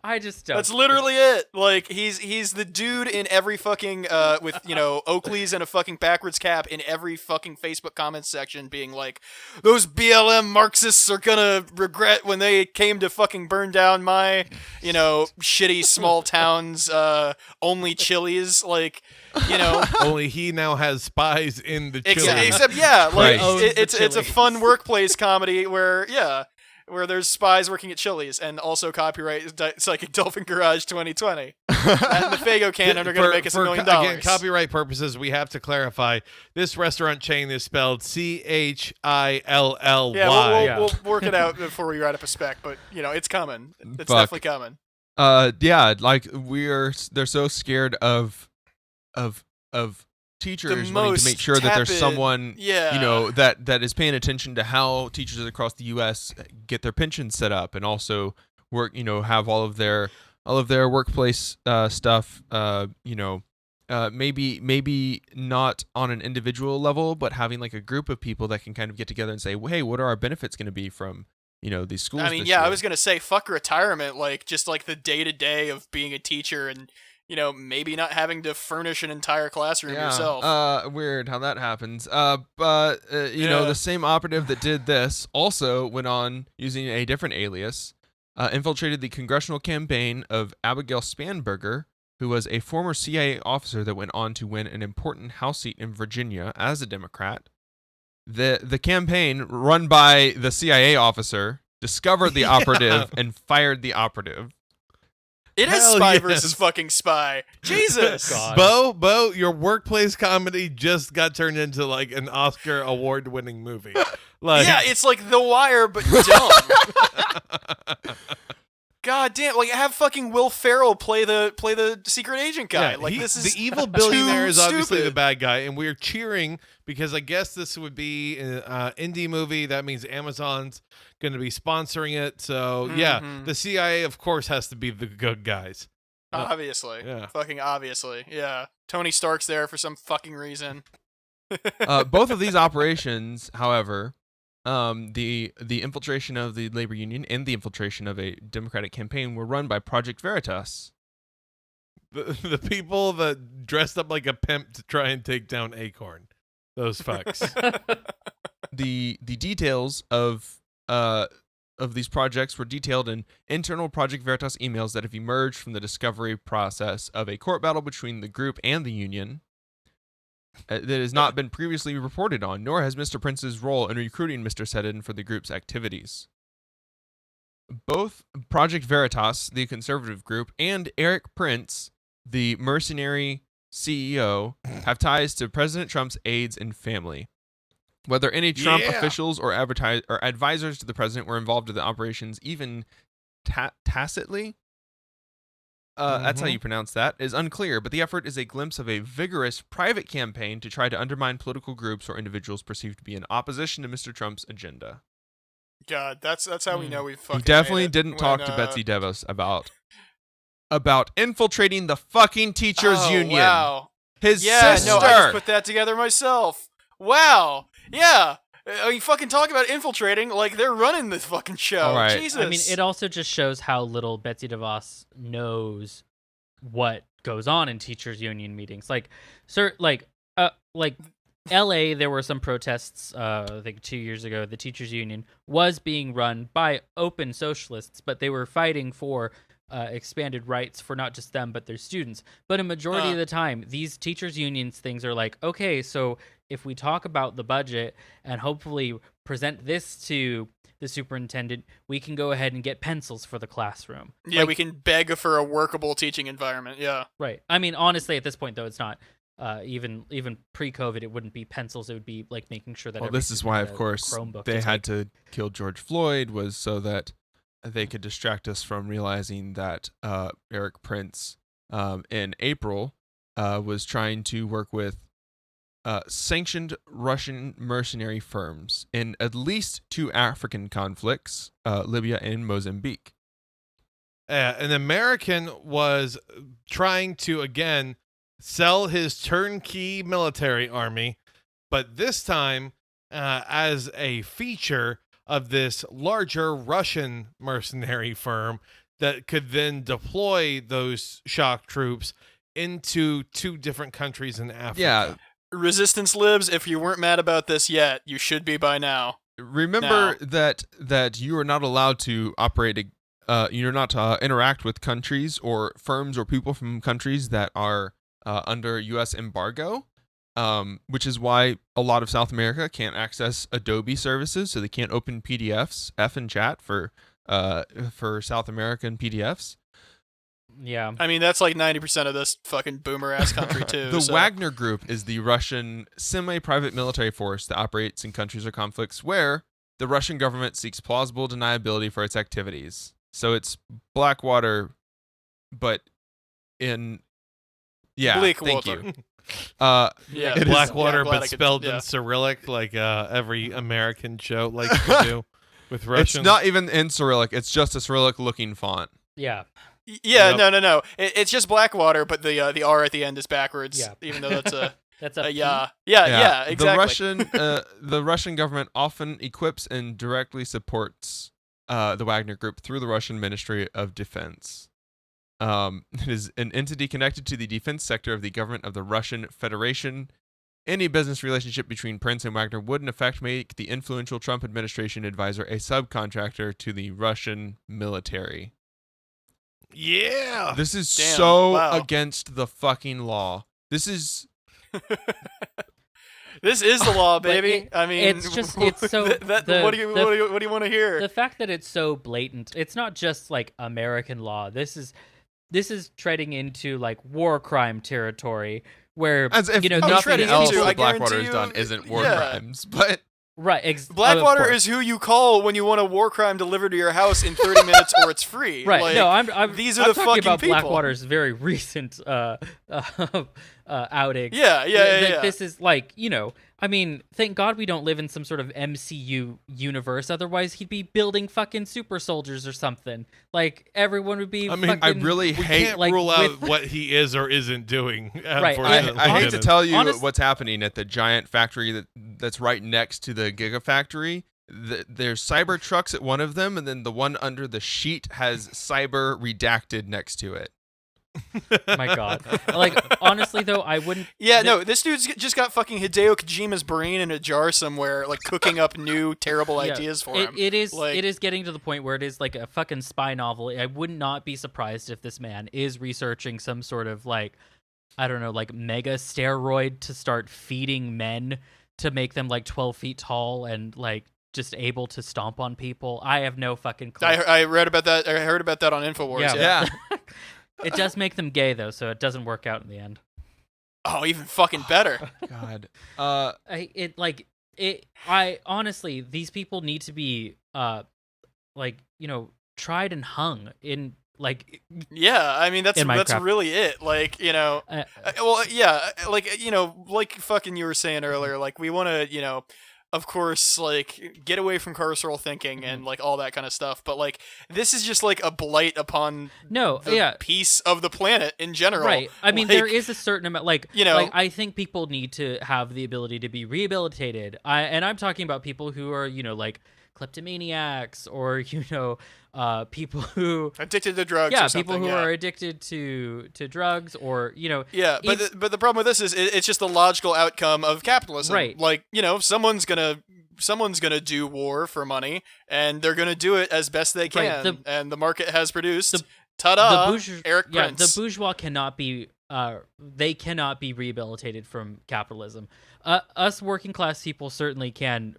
I just don't. That's literally it. Like he's the dude in every fucking with Oakleys and a fucking backwards cap in every fucking Facebook comments section being like, those BLM Marxists are gonna regret when they came to fucking burn down my shitty small towns only Chili's, like, Only he now has spies in the Chili's. except yeah, like Right. it's a fun workplace comedy where there's spies working at Chili's, and also copyright Psychic Dolphin Garage 2020. And the Fago Cannon are going to make us $1 million. Again, copyright purposes, we have to clarify this restaurant chain is spelled CHILLY. Yeah, we'll work it out before we write up a spec, but it's coming. It's Fuck. definitely coming. Yeah, like they're so scared of teachers wanting to most make sure that there's tepid- someone yeah. that is paying attention to how teachers across the US get their pensions set up, and also work, have all of their workplace stuff, maybe not on an individual level, but having like a group of people that can kind of get together and say, well, hey, what are our benefits going to be from these schools? I mean, this yeah, year? I was going to say fuck retirement, like just like the day-to-day of being a teacher and maybe not having to furnish an entire classroom yourself. Weird how that happens. The same operative that did this also went on using a different alias, infiltrated the congressional campaign of Abigail Spanberger, who was a former CIA officer that went on to win an important House seat in Virginia as a Democrat. The campaign, run by the CIA officer, discovered the operative and fired the operative. It is Hell spy yes. versus fucking spy. Jesus. God. Bo, your workplace comedy just got turned into like an Oscar award-winning movie. Like, Yeah, it's like The Wire, but dumb. God damn! Like, have fucking Will Ferrell play the secret agent guy. yeah, This is the evil billionaire too is obviously the stupid. bad guy, and we're cheering because I guess this would be an indie movie. That means Amazon's going to be sponsoring it. So yeah, Mhm. the CIA of course has to be the good guys. Obviously, yeah. fucking obviously, yeah. Tony Stark's there for some fucking reason. Both of these operations, however, the infiltration of the labor union and the infiltration of a Democratic campaign were run by Project Veritas. The people that dressed up like a pimp to try and take down Acorn. Those fucks. The details of these projects were detailed in internal Project Veritas emails that have emerged from the discovery process of a court battle between the group and the union that has not been previously reported on, nor has Mr. Prince's role in recruiting Mr. Seddon for the group's activities. Both Project Veritas, the conservative group, and Eric Prince, the Mercenary CEO, have ties to President Trump's aides and family. Whether any Trump Yeah. officials or advisors to the president were involved in the operations, even tacitly, that's how you pronounce that, is unclear, but the effort is a glimpse of a vigorous private campaign to try to undermine political groups or individuals perceived to be in opposition to Mr. Trump's agenda. God, that's how we know we fucking. He definitely made it didn't talk when, to Betsy DeVos about infiltrating the fucking teachers oh, union. Wow. His Yeah, sister. no, I just put that together myself. Wow. Yeah. You fucking talk about infiltrating like they're running this fucking show. All right. Jesus. I mean, it also just shows how little Betsy DeVos knows what goes on in teachers' union meetings. Like L.A., there were some protests. I think 2 years ago, the teachers' union was being run by open socialists, but they were fighting for expanded rights for not just them but their students. But a majority of the time, these teachers' unions things are like, okay, so if we talk about the budget and hopefully present this to the superintendent, we can go ahead and get pencils for the classroom. yeah, Like, we can beg for a workable teaching environment. Yeah. right. I mean, honestly, at this point, though, it's not. Even pre-COVID, it wouldn't be pencils. It would be like making sure that. Well, every this is student why, had of a course, Chromebook they to had take. to kill George Floyd, was so that they could distract us from realizing that Eric Prince, in April, was trying to work with sanctioned Russian mercenary firms in at least 2 African conflicts, Libya and Mozambique. An American was trying to, again, sell his turnkey military army, but this time as a feature of this larger Russian mercenary firm that could then deploy those shock troops into 2 different countries in Africa. Yeah. Resistance libs, if you weren't mad about this yet, you should be by now. Remember that you are not allowed to operate you're not to interact with countries or firms or people from countries that are under U.S. embargo, which is why a lot of South America can't access Adobe services, so they can't open PDFs, F and chat for South American PDFs. Yeah. I mean, that's like 90% of this fucking boomer-ass country, too. The so. Wagner Group is the Russian semi-private military force that operates in countries or conflicts where the Russian government seeks plausible deniability for its activities. So it's Blackwater, but in thank Bleakwater. you. Yeah, it is- Blackwater, glad I but could- spelled yeah. in Cyrillic, like every American show likes to do with Russian. It's not even in Cyrillic. It's just a Cyrillic-looking font. Yeah. Yeah, Yep. no. It's just Blackwater, but the R at the end is backwards. Yeah. Even though that's a That's a yeah, exactly. The Russian government often equips and directly supports the Wagner Group through the Russian Ministry of Defense. It is an entity connected to the defense sector of the government of the Russian Federation. Any business relationship between Prince and Wagner would in effect make the influential Trump administration advisor a subcontractor to the Russian military. Yeah. This is Damn, so wow. against the fucking law. This is This is the law, But baby. I mean, it's just- it's so- what do you want to hear? The fact that it's so blatant, it's not just like American law. This is treading into like war crime territory where as if these nothing treading else into, I that Blackwater guarantee has done you- isn't war yeah. crimes. But right. Blackwater of is who you call when you want a war crime delivered to your house in 30 minutes or it's free. right. Like, No, I'm these are I'm the talking fucking about people. Blackwater's very recent outing. Yeah. This is like, I mean, thank God we don't live in some sort of MCU universe. Otherwise, he'd be building fucking super soldiers or something. Like, everyone would be I mean, I fucking... really We hate. can't like, rule out with- what he is or isn't doing. Right, Unfortunately. I hate to tell you Honest- what's happening at the giant factory that's right next to the Gigafactory. There's cyber trucks at one of them, and then the one under the sheet has cyber redacted next to it. My God. Like, honestly, though, I wouldn't... Yeah, no, this dude's just got fucking Hideo Kojima's brain in a jar somewhere, like cooking up new terrible Yeah, ideas for it, him. it is Like- it is getting to the point where it is like a fucking spy novel. I would not be surprised if this man is researching some sort of like, I don't know, like mega steroid to start feeding men to make them like 12 feet tall and like just able to stomp on people. I have no fucking clue. I read about that. I heard about that on Infowars. Yeah. Yeah. It does make them gay though, so it doesn't work out in the end. Oh, even fucking better. God. I honestly, these people need to be tried and hung in like Yeah, I mean that's In Minecraft. really it. Like like fucking you were saying earlier. Like we want to of course, like, get away from carceral thinking and, like, all that kind of stuff. But, like, this is just, like, a blight upon the peace of the planet in general. Right. I mean, like, there is a certain amount, like, I think people need to have the ability to be rehabilitated. And I'm talking about people who are, like, kleptomaniacs or, people who... addicted to drugs Yeah, or something. people who are addicted to drugs or, Yeah, but the problem with this is it's just the logical outcome of capitalism. Right. Like, someone's gonna do war for money, and they're gonna do it as best they can. Right, and the market has produced, the Eric Prince. The bourgeois cannot be... they cannot be rehabilitated from capitalism. Us working class people certainly can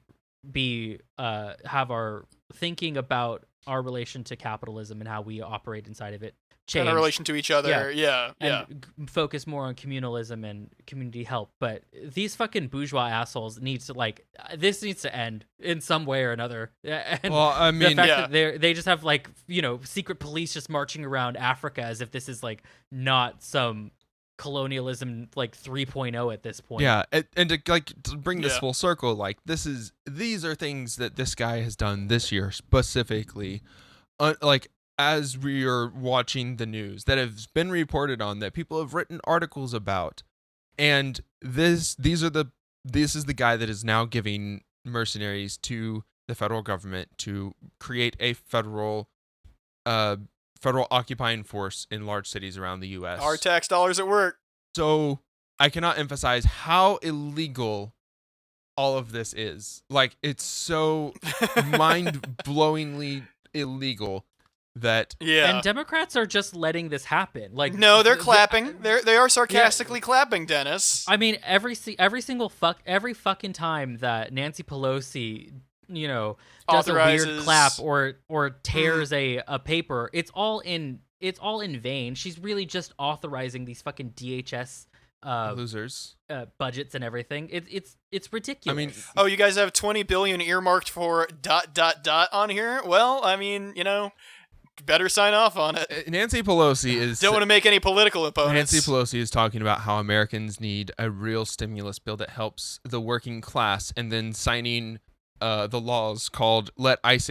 be... have our thinking about our relation to capitalism and how we operate inside of it change. And our relation to each other, yeah. And focus more on communalism and community help. But these fucking bourgeois assholes needs to this needs to end in some way or another. And Well, I mean, the fact that they just have secret police just marching around Africa as if this is not some colonialism like 3.0 at this point. Yeah, and to bring this Yeah. full circle, like these are things that this guy has done this year specifically, like as we are watching the news that has been reported on, that people have written articles about, and this is the guy that is now giving mercenaries to the federal government to create a federal occupying force in large cities around the U.S. Our tax dollars at work. So I cannot emphasize how illegal all of this is. Like, it's so mind-blowingly illegal that Yeah. And Democrats are just letting this happen. Like, No, they're clapping. They are sarcastically clapping, Dennis. I mean, every fucking time that Nancy Pelosi, does a weird Authorizes- clap or tears a paper, it's all in vain. She's really just authorizing these fucking DHS losers. budgets and everything. It's ridiculous. I mean, Oh, you guys have 20 billion earmarked for ... on here? Well, I mean, better sign off on it. Nancy Pelosi is Don't want to make any political opponents. Nancy Pelosi is talking about how Americans need a real stimulus bill that helps the working class, and then signing the laws called let ICE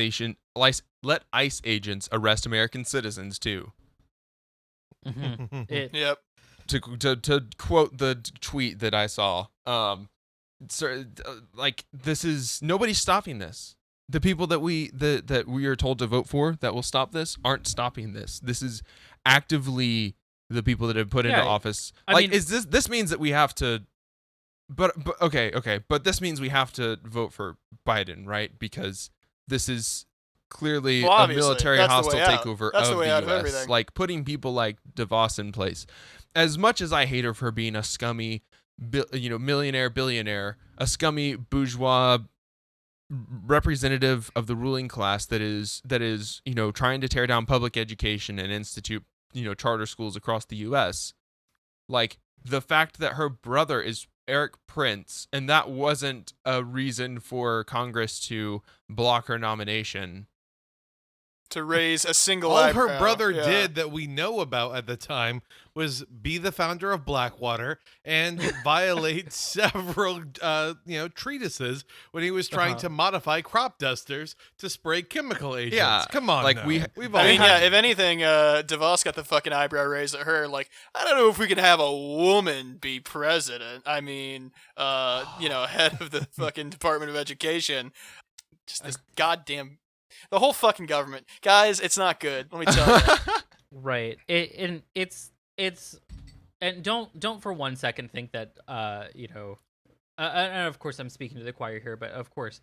agents arrest American citizens too. Mhm. It- Yep. To quote the tweet that I saw, like, this is nobody's stopping this. The people that we are told to vote for that will stop this aren't stopping this. This is actively the people that have put into Yeah, office. I Like, mean- is this means that we have to? But okay, but this means we have to vote for Biden, right? Because this is clearly Well, a obviously. military That's the hostile way out. takeover That's of the way the out of U.S. everything. Like, putting people like DeVos in place. As much as I hate her for being a scummy, millionaire, billionaire, a scummy bourgeois representative of the ruling class that is trying to tear down public education and institute charter schools across the U.S. Like, the fact that her brother is Eric Prince, and that wasn't a reason for Congress to block her nomination. To raise a single All eyebrow. her brother Yeah. did that we know about at the time was be the founder of Blackwater and violate several treatises when he was trying to modify crop dusters to spray chemical agents. Yeah, Come on, like, now. we've all I mean, had- yeah, if anything, DeVos got the fucking eyebrow raised at her. Like, I don't know if we can have a woman be president. I mean, head of the fucking Department of Education. Just this goddamn... The whole fucking government. Guys, it's not good. Let me tell you. Right. It's and don't for one second think that and of course I'm speaking to the choir here, but of course,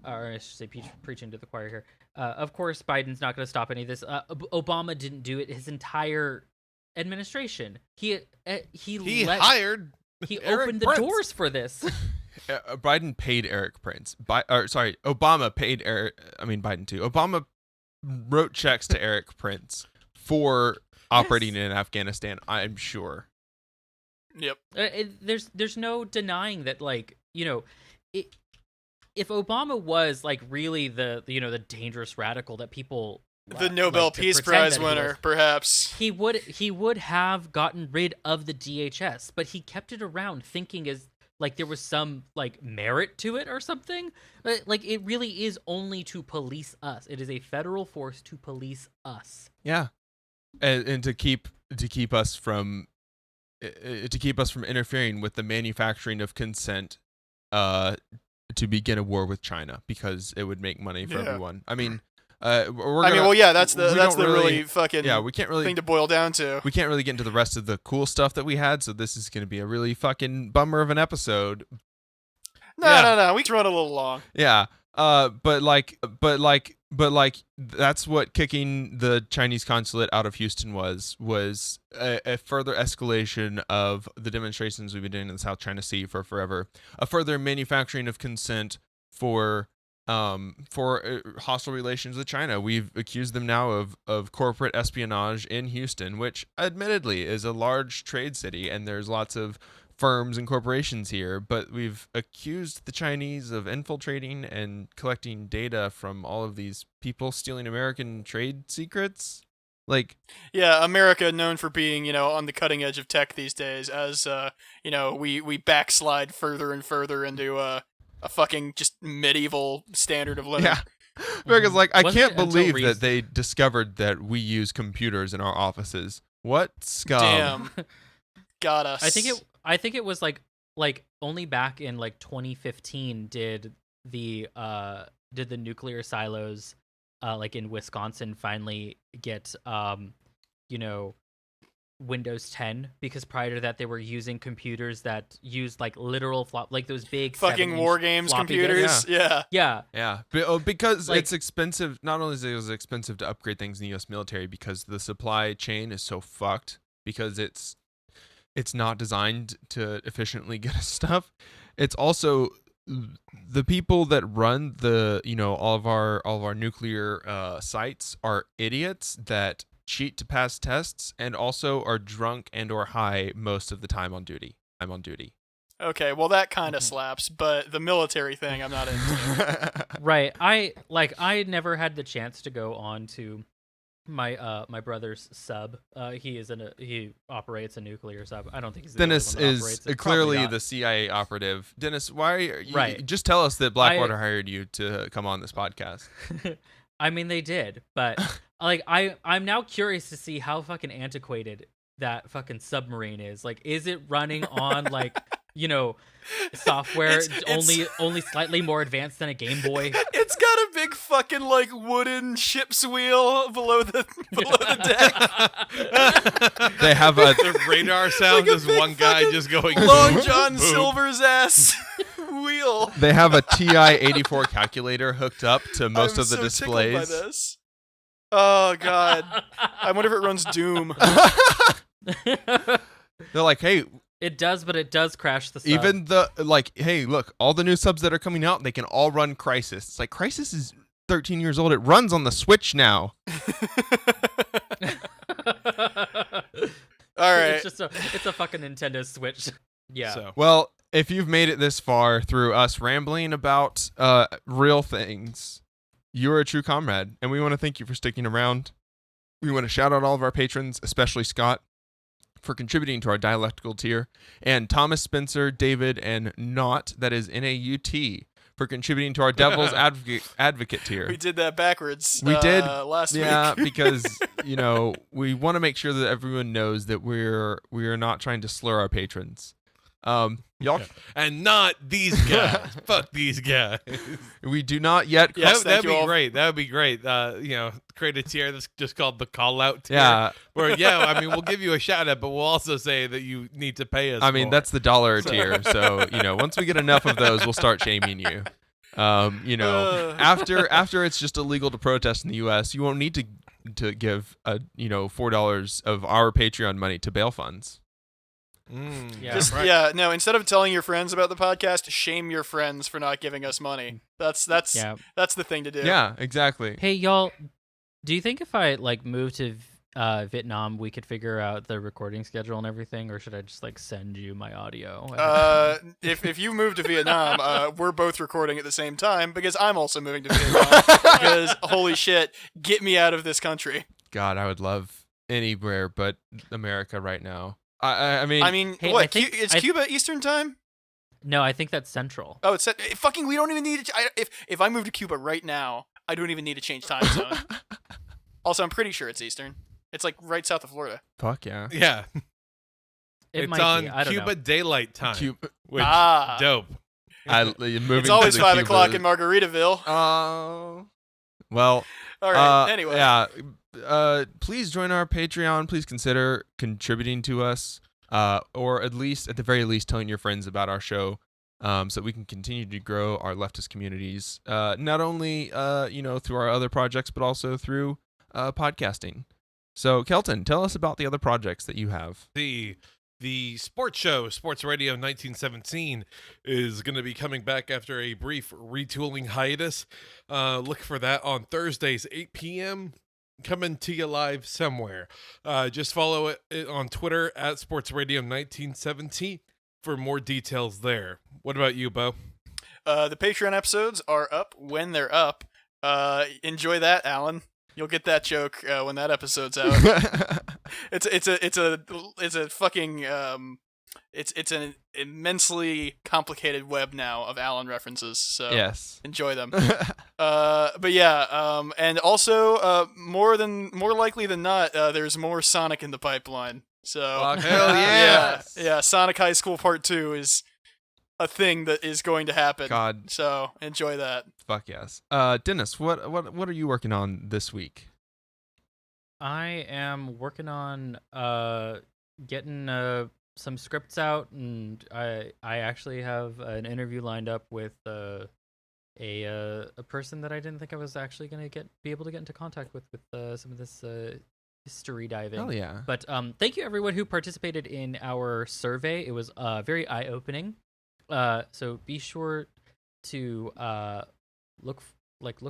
or I should say preaching to the choir here. Of course, Biden's not going to stop any of this. Obama didn't do it his entire administration. He hired he Eric opened the Prince. doors for this. Biden paid Eric Prince. Obama paid Eric. I mean, Biden too. Obama wrote checks to Eric Prince for operating in Afghanistan, I'm sure. Yep. There's no denying that, like, if Obama was like really the dangerous radical that people The Nobel to Peace pretend Prize that he winner, was, perhaps. he would have gotten rid of the DHS, but he kept it around thinking as like there was some like merit to it or something. Like, it really is only to police us. It is a federal force to police us. Yeah, and to keep us from interfering with the manufacturing of consent to begin a war with China, because it would make money for Yeah. everyone. I mean, That's the really fucking we can't really thing to boil down to. we can't really get into the rest of the cool stuff that we had, so this is going to be a really fucking bummer of an episode. No, we can run a little long. Yeah. But that's what kicking the Chinese consulate out of Houston was a further escalation of the demonstrations we've been doing in the South China Sea for forever, a further manufacturing of consent for hostile relations with China. We've accused them now of corporate espionage in Houston, which admittedly is a large trade city and there's lots of firms and corporations here, but we've accused the Chinese of infiltrating and collecting data from all of these people, stealing American trade secrets. Like, Yeah, America known for being, on the cutting edge of tech these days, as we backslide further and further into a fucking just medieval standard of living. yeah. America's like, I Wasn't can't it until believe that recent- they discovered that we use computers in our offices. What scum? Damn, got us. I think it was like only back in like 2015 did the nuclear silos like in Wisconsin finally get Windows 10, because prior to that they were using computers that used like literal like those big fucking 7-inch war games floppy computers. disks. Yeah. Yeah, because Like- it's expensive. Not only is it expensive to upgrade things in the U.S. military, because the supply chain is so fucked, because it's not designed to efficiently get us stuff. It's also the people that run the all of our nuclear sites are idiots that cheat to pass tests and also are drunk and or high most of the time on duty. I'm on duty. Okay, well that kind of slaps, but the military thing I'm not into. Right. I never had the chance to go on to my brother's sub. He operates a nuclear sub. I don't think he's the only Dennis one that is operates it. clearly Probably not. the CIA operative. Dennis, why are you, Right. just tell us that Blackwater hired you to come on this podcast. I mean, they did, but like I'm now curious to see how fucking antiquated that fucking submarine is. Like, is it running on like software only slightly more advanced than a Game Boy? It's got a big fucking like wooden ship's wheel below the deck. They have a The radar sound Like a is big one guy fucking just going. Long boom, John boom. Silver's ass wheel. They have a TI-84 calculator hooked up to most I'm of the so tickled by displays. this. Oh god, I wonder if it runs Doom. They're like, hey, It does, but it does crash the sub. even hey, look, all the new subs that are coming out, they can all run Crysis. It's like, Crysis is 13 years old. It runs on the Switch now. All right. It's a fucking Nintendo Switch. Yeah. So Well, if you've made it this far through us rambling about real things, you're a true comrade, and we want to thank you for sticking around. We want to shout out all of our patrons, especially Scott, for contributing to our dialectical tier, and Thomas, Spencer, David, and Naut, that is N-A-U-T, for contributing to our Devil's Advocate tier. We did that backwards. We did, last Yeah, week. because we want to make sure that everyone knows that we are not trying to slur our patrons. Y'all, and not these guys. Fuck these guys. we do not yet. Yes, That'd thank you be all. great. That would be great. Create a tier that's just called the call out tier. Yeah, Where we'll give you a shout out, but we'll also say that you need to pay us. I mean more. that's the dollar tier. So once we get enough of those, we'll start shaming you. After it's just illegal to protest in the U.S., you won't need to give $4 of our Patreon money to bail funds. Yeah. Just right. no. Instead of telling your friends about the podcast, shame your friends for not giving us money. That's Yeah. that's the thing to do. Yeah, exactly. Hey, y'all, do you think if I like move to Vietnam, we could figure out the recording schedule and everything, or should I just like send you my audio? If you move to Vietnam, we're both recording at the same time because I'm also moving to Vietnam. Because holy shit, get me out of this country. God, I would love anywhere but America right now. I mean, Hey, what? I think- It's Cuba Eastern time? No, I think that's Central. Oh, it's fucking. We don't even need it. If I move to Cuba right now, I don't even need to change time zone. Also, I'm pretty sure it's Eastern. It's like right south of Florida. fuck yeah. Yeah. It It's might on be. I don't Cuba know. Daylight Time. Cuba. Which, Ah. dope. It's always 5 o'clock in Margaritaville. Oh. Well. All right. Anyway. Yeah. Please join our Patreon. Please consider contributing to us, or at the very least, telling your friends about our show, so that we can continue to grow our leftist communities. Not only through our other projects, but also through podcasting. So, Kelton, tell us about the other projects that you have. The sports show, Sports Radio 1917, is going to be coming back after a brief retooling hiatus. Look for that on Thursdays, 8 p.m., coming to you live somewhere. Just follow it on Twitter at Sports Radio 1917 for more details there. What about you, Bo? The Patreon episodes are up when they're up. Enjoy that, Alan. You'll get that joke when that episode's out. It's a fucking it's an immensely complicated web now of Alan references. So Yes. enjoy them. But yeah, and also more likely than not, there's more Sonic in the pipeline. So Fuck, hell yes. yeah, Sonic High School Part 2 is a thing that is going to happen. God. So enjoy that. Fuck yes. Dennis, what are you working on this week? I am working on getting some scripts out, and I actually have an interview lined up with a person that I didn't think I was actually gonna be able to get into contact with some of this history diving. Hell yeah. But thank you everyone who participated in our survey. It was very eye-opening. So be sure to look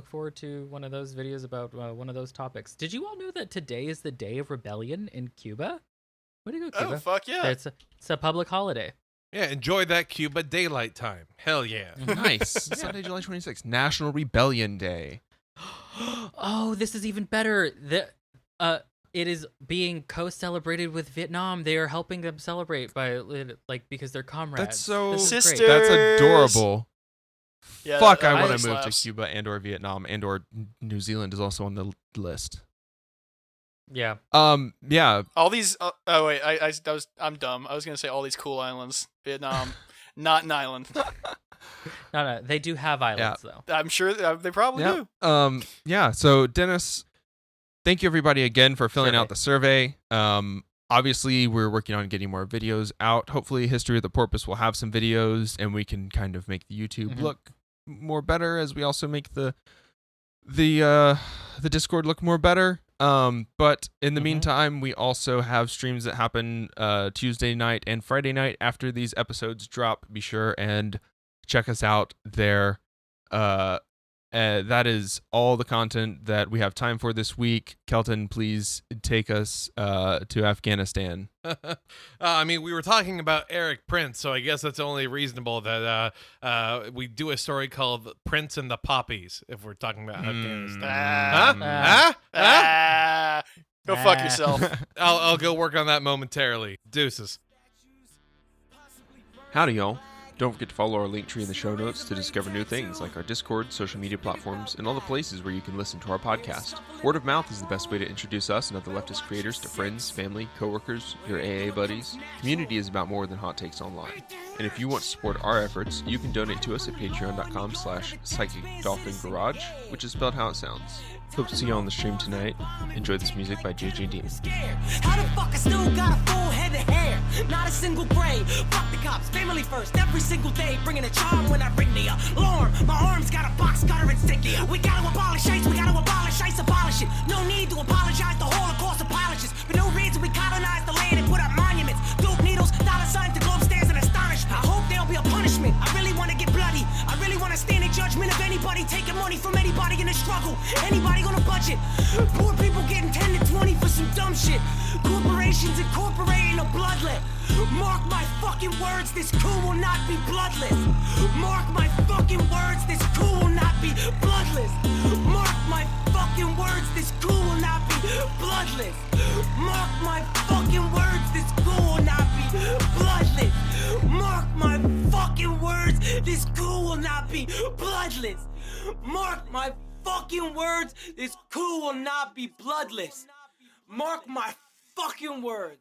forward to one of those videos about one of those topics. Did you all know that today is the day of rebellion in Cuba? Way to go, Cuba! Oh fuck yeah! It's a public holiday. Yeah, enjoy that Cuba daylight time. Hell yeah. Nice. Sunday, July 26th, National Rebellion Day. Oh, this is even better. It is being co-celebrated with Vietnam. They are helping them celebrate because they're comrades. That's so This is great. Sisters. That's adorable. Yeah, Fuck, that I want really to move to slaps. Cuba and or Vietnam and or New Zealand is also on the list. Yeah. Yeah. All these. Oh wait, I'm dumb. I was gonna say all these cool islands. Vietnam, not an island. No, they do have islands though. I'm sure they probably Yeah. do. Yeah. So Dennis, thank you everybody again for filling out the survey. Obviously we're working on getting more videos out. Hopefully History of the Porpoise will have some videos and we can kind of make the YouTube look more better as we also make the Discord look more better. But in the meantime, we also have streams that happen Tuesday night and Friday night after these episodes drop. Be sure and check us out there. That is all the content that we have time for this week. Kelton, please take us to Afghanistan. I mean, we were talking about Eric Prince, so I guess that's only reasonable that we do a story called Prince and the Poppies if we're talking about Afghanistan. Go fuck yourself. I'll go work on that momentarily. Deuces. Howdy, y'all. Don't forget to follow our link tree in the show notes to discover new things like our Discord, social media platforms, and all the places where you can listen to our podcast. Word of mouth is the best way to introduce us and other leftist creators to friends, family, coworkers, your AA buddies. Community is about more than hot takes online. And if you want to support our efforts, you can donate to us at patreon.com/psychicdolphingarage, which is spelled how it sounds. Hope to see you on the stream tonight. Enjoy this music by JJ Dean. How the fuck I still got a full head of hair? Not a single gray. Fuck the cops, family first, every single day. Bringing a charm when I ring the alarm. My arms got a box cutter and sticky. We gotta abolish ICE, we gotta abolish ICE, abolish it. No need to apologize, the Holocaust apologists. For no reason we colonized the land and put up monuments. Dope needles, dollar signs, the globe stands in astonishment. I hope there'll be a punishment. I really wanna get bloody. I really wanna stand in judgment of anybody taking money from anybody in the struggle. Anybody on a budget. Poor people getting 10 to 20 for some dumb shit. Corporations incorporating a bloodlet. Mark my fucking words, this coup will not be bloodless. Mark my fucking words, this coup will not be bloodless. Mark my fucking words, this coup will not be bloodless. Mark my fucking words, this coup will not be bloodless. Mark my fucking words, this coup will not be bloodless. Mark my fucking words, this coup will not be bloodless. Mark my fucking words.